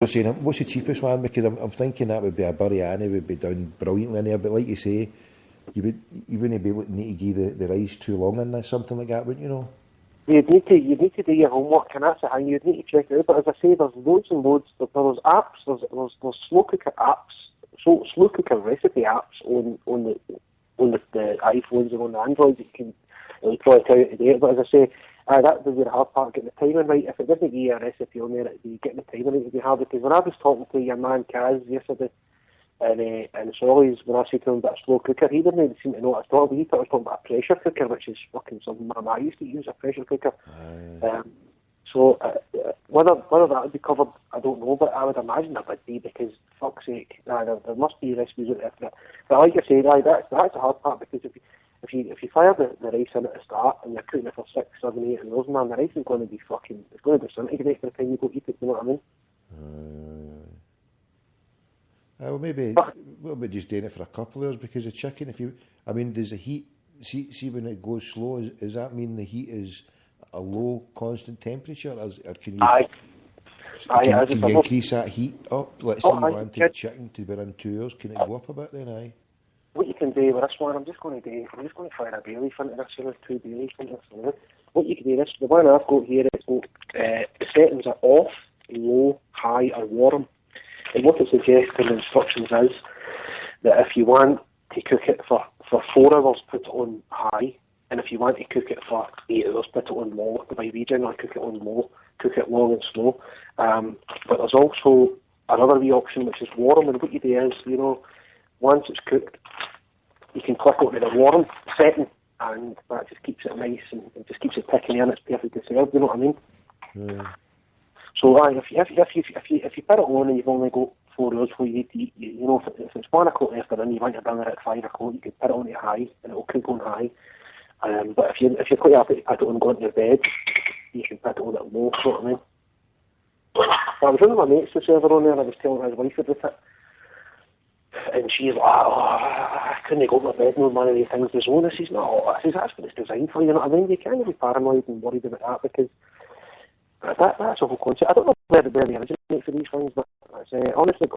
was saying, what's the cheapest one? Because I'm thinking that would be a biryani, would be done brilliantly in there. But like you say, you wouldn't be able to need to give the rice too long in there, something like that, wouldn't you know? You'd need to do your homework, and that's the thing. You'd need to check it out. But as I say, there's loads and loads. There's apps. There's slow cooker apps. So slow cooker recipe apps on the iPhones and on the Androids. You can probably tell you to do it. But as I say, that would be the hard part, getting the timing right. If it doesn't give you a recipe on there, it'd be getting the timing right would be hard. Because when I was talking to your man Kaz yesterday, and Solly's, when I said to him about a slow cooker, he didn't even seem to know what I was talking about. He thought I was talking about a pressure cooker, which is fucking something my mum used to use, a pressure cooker. So whether that would be covered, I don't know, but I would imagine it would be, because, fuck's sake, there must be recipes out there for it. But like I say, that's the hard part, because if you fire the rice in at the start and you're cooking it for 6, 7, 8 hours, man, the rice is going to be fucking, it's going to be disintegrate by the time you go eat it, you know what I mean? Well, maybe we'll be just doing it for a couple of hours, because the chicken, does the heat, see when it goes slow, does that mean the heat is a low constant temperature, or can you increase that heat up? Let's say you wanted chicken to be in 2 hours, can it go up a bit then? Aye. What you can do with this one, I'm just going to fire a bay leaf into this, or 2 bay leaves into this. What you can do, the one I've got here is the settings are off, low, high, or warm. And what it suggests in the instructions is that if you want to cook it for 4 hours, put it on high, and if you want to cook it for 8 hours, put it on low. The way we generally cook it on low, cook it long and slow. But there's also another wee option which is warm, and what you do is, once it's cooked, you can click onto the warm setting, and that just keeps it nice and just keeps it ticking in. It's perfectly served. You know what I mean? Yeah. So if you put it on and you've only got 4 hours before you eat, if it's 1 o'clock afternoon, you want your dinner at 5 o'clock, you can put it on to high and it'll cook on high. But if you're quite happy to put it on going to your bed, you can put it on at low. You know what I mean? I was with my mates the server on there, and I was telling his wife about it, and she's like, I couldn't go to my bed with one of these things the zone. I says, no, that's what it's designed for, you know what I mean? You can't be paranoid and worried about that, because that's a whole concept. I don't know where the originate for these things, but honest to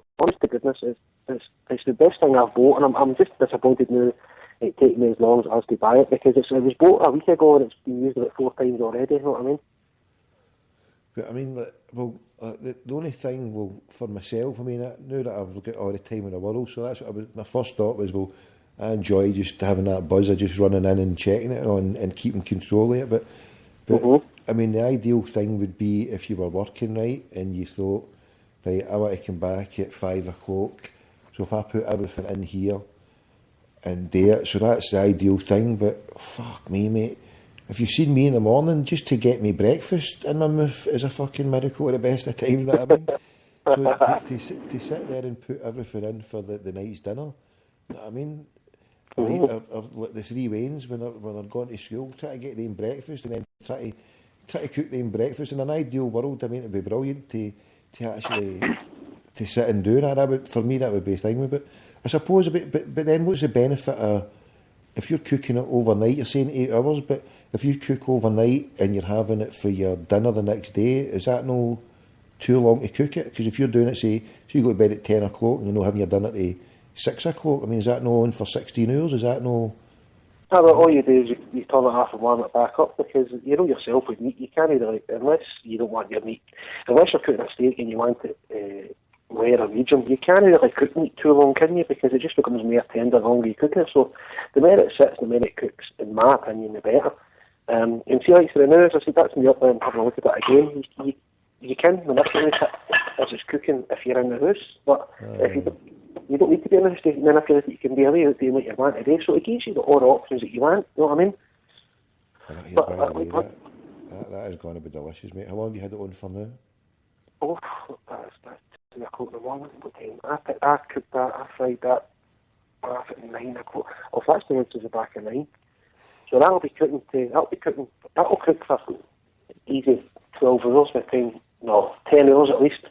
goodness, it's the best thing I've bought, and I'm just disappointed now it taking me as long as it has to buy it, because it was bought a week ago and it's been used about 4 times already, you know what I mean? But I mean, the only thing, for myself, now that I've got all the time in the world, so that's what my first thought was, I enjoy just having that buzz of just running in and checking it and keeping control of it, but I mean, the ideal thing would be if you were working, right, and you thought, right, I want to come back at 5 o'clock, so if I put everything in here and there, so that's the ideal thing. But fuck me, mate, if you've seen me in the morning, just to get me breakfast in my mouth is a fucking miracle at the best of times, that I mean. So to sit there and put everything in for the night's dinner, you know what I mean? Right, or the 3 Waynes when they're going to school, try to get them breakfast and then try to cook them breakfast. In an ideal world, I mean, it'd be brilliant to actually to sit and do that. For me, that would be a thing. But I suppose, but then what's the benefit of, if you're cooking it overnight, you're saying 8 hours, but if you cook overnight and you're having it for your dinner the next day, is that no too long to cook it? Because if you're doing it, say you go to bed at 10 o'clock and you're not having your dinner at 6 o'clock, I mean, is that no on for 16 hours? Is that no... No, but all you do is you turn it off and warm it back up, because you know yourself with meat, you can't really, unless you don't want your meat, unless you're cooking a steak and you want it rare or medium, you can't really cook meat too long, can you? Because it just becomes more tender the longer you cook it. So the more it sits, the more it cooks, in my opinion, the better. And see, like for the now, as I said, that's me up there and having a look at it again. You can manipulate it as it's cooking if you're in the house, but if you don't need to be in the house to manipulate it. You can be away out doing what you want today, so it gives you all the options that you want, you know what I mean? That is going to be delicious, mate. How long have you had it on for now? Oh, that's 2 o'clock in the morning. I cooked that, I fried that half at 9 o'clock. Oh, that's the answers are back at 9. So that'll cook for easy 12 hours by time, no, 10 hours at least.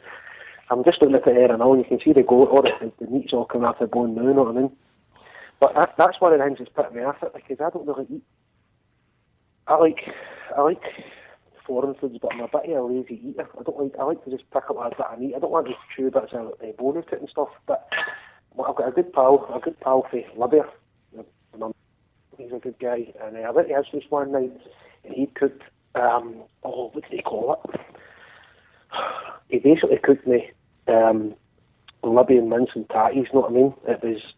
I'm just looking at it there and all, you can see the meat's all coming out the bone now, you know what I mean? But that's one of the things that's putting me off it, because I don't really eat. I like foreign foods, but I'm a bit of a lazy eater. I like to just pick up a bit and eat. I don't want to chew bits of bone out it and stuff. But I've got a good pal for Libya. He's a good guy, and I went to his place one night, and he cooked. What did he call it? He basically cooked me Libyan mince and tatties. You know what I mean?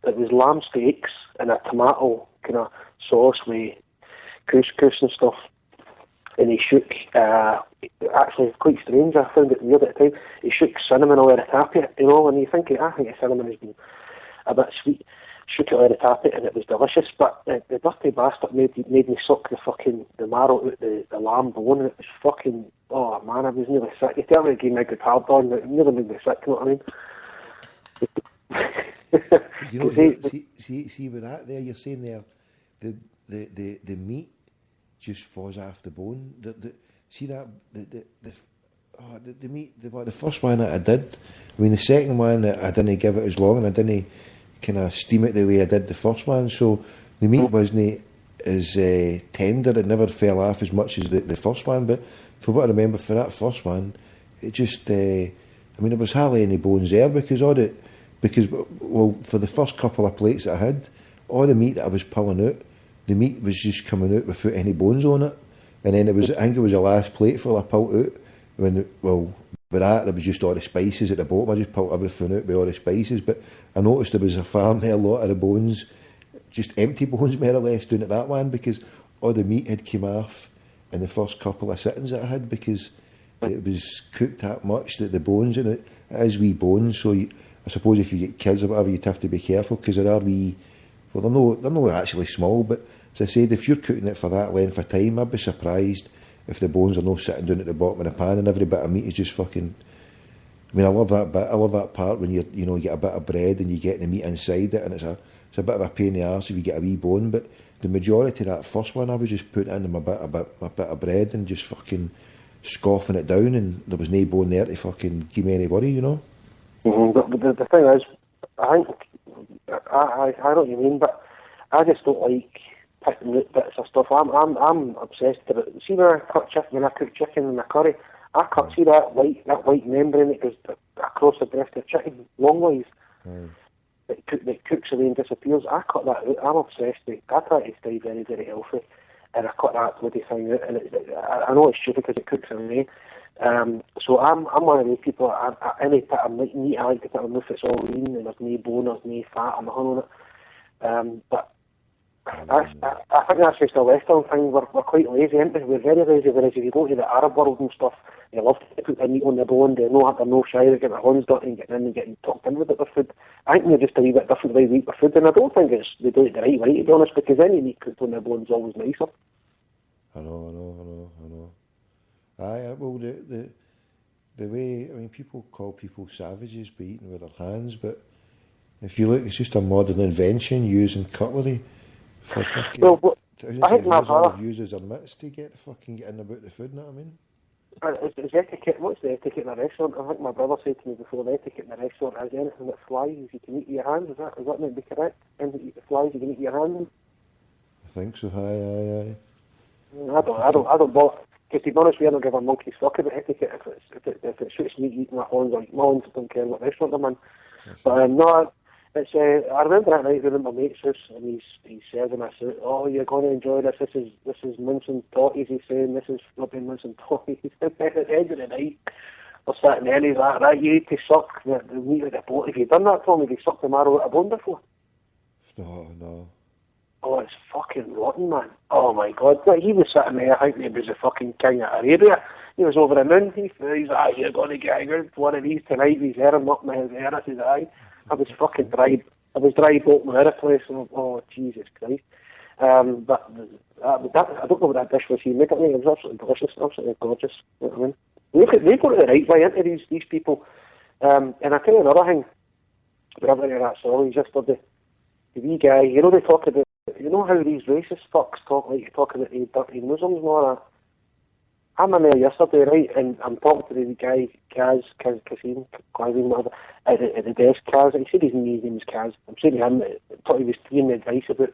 It was lamb steaks and a tomato kind of sauce with couscous and stuff. And he shook, actually quite strange, I found it weird at the time, he shook cinnamon all over the top of it, you know, and you think, I think the cinnamon has been a bit sweet, shook it all over the top of it, and it was delicious, but the dirty bastard made me suck the marrow out the lamb bone, and it was fucking, oh man, I was nearly sick. You tell me it gave me a good hard on, but it nearly made me sick, you know what I mean? You know, see with that there, you're saying there, the meat just falls off the bone. See that the meat. The first one that I did. I mean, the second one I didn't give it as long, and I didn't kind of steam it the way I did the first one. So the meat wasn't as tender. It never fell off as much as the first one. But for what I remember, for that first one, it just. I mean, there was hardly any bones there because for the first couple of plates that I had, all the meat that I was pulling out, the meat was just coming out without any bones on it. And then I think it was the last plate full I pulled out. With that, there was just all the spices at the bottom. I just pulled everything out with all the spices. But I noticed there was a lot of the bones, just empty bones more or less, doing it that one because all the meat had come off in the first couple of sittings that I had because it was cooked that much that the bones in it is wee bones. So I suppose if you get kids or whatever, you'd have to be careful because there are wee. Well, they're not actually small, but as I said, if you're cooking it for that length of time, I'd be surprised if the bones are not sitting down at the bottom of the pan and every bit of meat is just fucking. I mean, I love that bit. I love that part when you get a bit of bread and you get the meat inside it, and it's a bit of a pain in the arse if you get a wee bone. But the majority of that first one, I was just putting in my bit of bread and just fucking scoffing it down, and there was no bone there to fucking give me any worry, you know. Mm-hmm. But the thing is, I think I know what you mean, but I just don't like picking out bits of stuff. I'm obsessed with it. See when I cook chicken in a curry, I cut see that white membrane that goes across the breast of chicken longways. That cooks away and disappears. I cut that out. I'm obsessed with it. I try to stay very, very healthy, and I cut that bloody thing out. And I know it's stupid because it cooks away. So I'm one of those people. Any bit of meat I like to put on if it's all lean and there's no bone, there's no fat or nothing on it. But I think that's just a Western thing. We're quite lazy, aren't we? We're very lazy. Whereas if you go to the Arab world and stuff, they love to put their meat on the bone. They're no shy of getting their hands dirty and getting in and getting tucked in with their food. I think they're just a wee bit different way we eat their food, and I don't think they do it the right way, to be honest, because any meat cooked on the bone is always nicer. I know. Well, the way, I mean, people call people savages by eating with their hands, but if you look, it's just a modern invention using cutlery for fucking I think my brother uses their mitts to get in about the food, you know what I mean? Is etiquette, what's the etiquette in a restaurant? I think my brother said to me before, the etiquette in a restaurant is anything that flies, you can eat with your hands. Is that might be correct? Anything that flies, you can eat with your hands? I think so, aye. I don't bother. Because to be honest, we don't give a monkey's fuck about etiquette. If it suits me eating my hands, like my hands, I don't care what restaurant I'm in. But no, it's. I remember that night we were in my mate's house, and he's serving us out. Oh, you're going to enjoy this. This is mince and totties. He's saying this is flipping mince and totties. At the end of the night, we're sitting there, and he's like, right, you need to suck the meat out of the bone. Have you done that for me? Have you sucked the marrow out of bone before? No. Oh, it's fucking rotten, man. Oh, my God. He was sitting there, I think he was the fucking king of Arabia. He was over the moon. He's like, you're going to get one of these tonight. He's him up my hair. I said, aye. I was fucking dry. I was dry boat my other place. Oh, Jesus Christ. But I don't know what that dish was he made. I mean, it was absolutely delicious, absolutely gorgeous. You know what I mean? They go to the right way into these people. And I tell you another thing. Whenever I that story yesterday, the wee guy, you know, they talk about, you know how these racist fucks talk about the dirty Muslims and all that? I'm in there yesterday, right, and I'm talking to the guy, Kaz, whatever, at the desk, Kaz, and he said his name was Kaz. I'm saying to him, I thought he was giving me advice about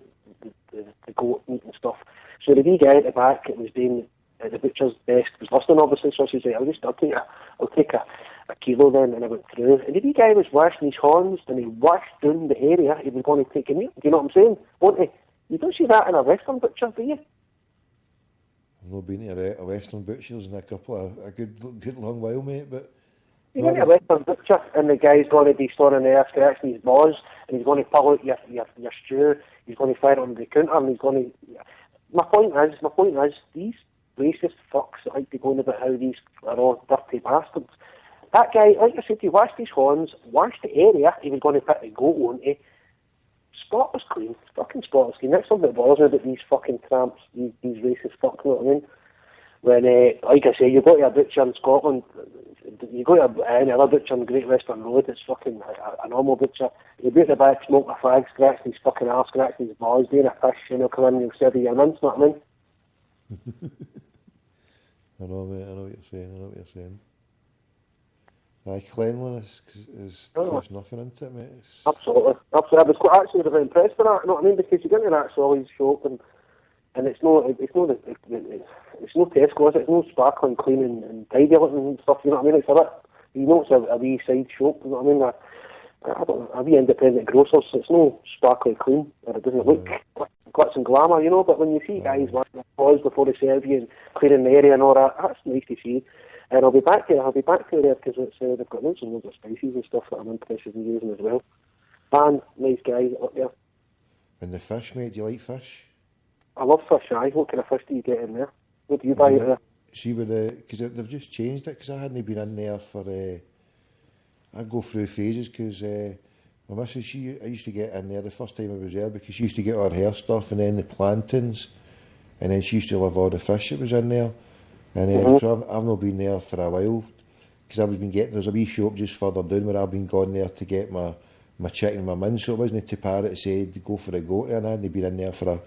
the goat meat and stuff. So the wee guy at the back, it was doing at the butcher's desk was listening, obviously, so she said, I'll take a kilo then, and I went through. And the wee guy was washing his horns, and he washed down the area he was going to take a meal. Do you know what I'm saying? Won't he? You don't see that in a Western butcher, do you? I've not been to a Western butcher's in a good long while, mate, but... You go to a Western butcher, and the guy's going to be standing there scratching his balls, and he's going to pull out your stew, he's going to fire it on the counter, and he's going to... My point is, these racist fucks that like to go on about how these are all dirty bastards. That guy, like I said, he washed his horns, washed the area he was going to put the goat onto. Spot was clean, fucking spot was clean. That's something that bothers me about these fucking tramps, these racist fucks, you know what I mean? When, like I say, you go to a butcher in Scotland, you go to any other butcher on the Great Western Road, it's fucking a normal butcher. You go to the back, smoke a fag, scratching his fucking arse, scratching his balls, doing a fish, you know, come in and you'll serve you your mince, you know what I mean? I know, mate, I know what you're saying. Cleanliness costs nothing into it, mate. Absolutely. I was quite actually very impressed with that, you know what I mean? Because you get into that Solly's shop and it's no Tesco, is it? It's no sparkling clean and tidy looking and stuff, you know what I mean? It's a bit, you know, it's a wee side shop, you know what I mean? I don't know, a wee independent grocer, so it's no sparkling clean, and it doesn't look glitz and glamour, you know, but when you see guys washing their paws before they serve you and clearing the area and all that, that's nice to see. And I'll be back there because they've got loads and loads of spices and stuff that I'm interested in using as well. And nice guys up there. And the fish, mate, do you like fish? I love fish, aye. What kind of fish do you get in there? What do you buy there? See, because they've just changed it, because I hadn't been in there for... I go through phases, because my missus, I used to get in there the first time I was there, because she used to get all her hair stuff, and then the plantains, and then she used to love all the fish that was in there. And so I've not been there for a while, because there's a wee shop just further down where I've been going there to get my chicken and my mince, so it wasn't too bad to say to go for a goat, and I hadn't been in there for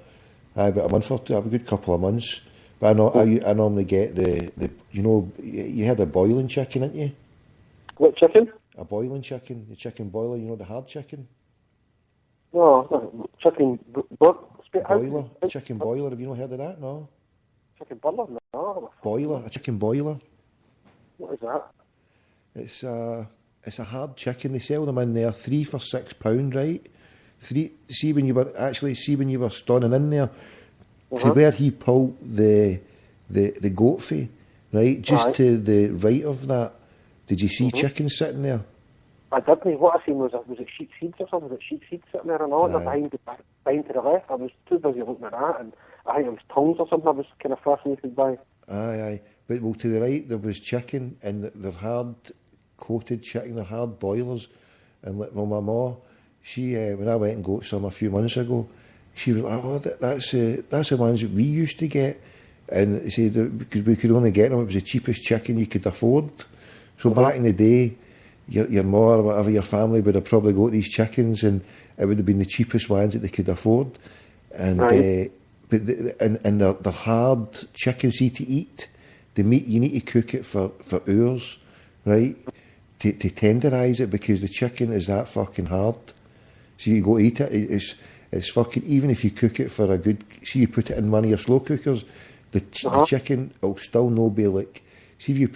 about a month or two, a good couple of months. But I normally get the you know, you had a boiling chicken, didn't you? What chicken? A boiling chicken, the chicken boiler, you know, the hard chicken? No, chicken boiler, a chicken boiler, have you not heard of that? No? Chicken boiler? No. Boiler, a chicken boiler. What is that? It's a hard chicken. They sell them in there, 3 for £6, right? See when you were standing in there, to where he pulled the goat fee, right? Just to the right of that. Did you see chicken sitting there? I didn't. What I seen was it sheep seeds or something? Was it sheep seeds sitting there and all? Behind to the left. I was too busy looking at that, and I think it was tongues or something I was kind of fascinated by. Aye. But to the right there was chicken, and they're hard coated chicken, they're hard boilers. And my ma, she when I went and got some a few months ago, she was like, "Oh, that's the ones that we used to get," and she said because we could only get them, it was the cheapest chicken you could afford. So back in the day, your ma or whatever, your family would have probably got these chickens, and it would have been the cheapest ones that they could afford. And they're hard chicken, see, to eat. The meat, you need to cook it for hours, right? To tenderise it, because the chicken is that fucking hard. So you go eat it, it's fucking, even if you cook it for a good, see, you put it in one of your slow cookers, the chicken will still not be like, see your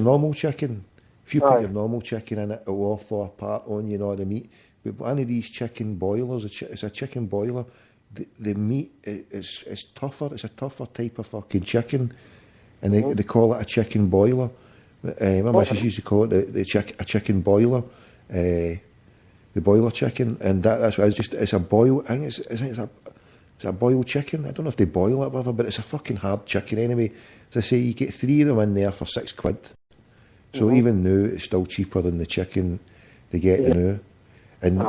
normal chicken, if you put your normal chicken in it, it'll all fall apart on you, know, the meat. But one of these chicken boilers, it's a chicken boiler, the meat is tougher, it's a tougher type of fucking chicken, and they call it a chicken boiler. My missus used to call it a chicken boiler, the boiler chicken, and that's why it's a boil. I think it's a boiled chicken. I don't know if they boil it or whatever, but it's a fucking hard chicken anyway. As I say, you get 3 of them in there for £6. So even now, it's still cheaper than the chicken they get now. And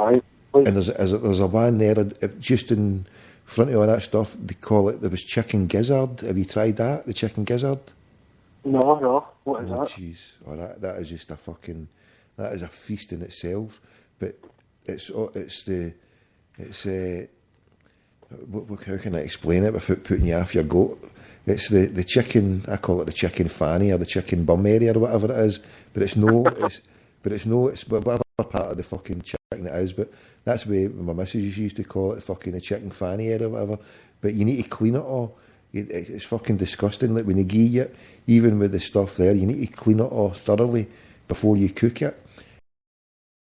there's a one there, just in front of all that stuff, they call it, there was chicken gizzard. Have you tried that, the chicken gizzard? No. What is that? Jeez. Oh, that is just that is a feast in itself. But how can I explain it without putting you off your goat? It's the chicken, I call it the chicken fanny or the chicken bum area or whatever it is. But it's whatever part of the fucking chicken it is. But that's the way my missus used to call it, fucking the chicken fanny area or whatever. But you need to clean it all. It's fucking disgusting. Like when they give you, even with the stuff there, you need to clean it off thoroughly before you cook it.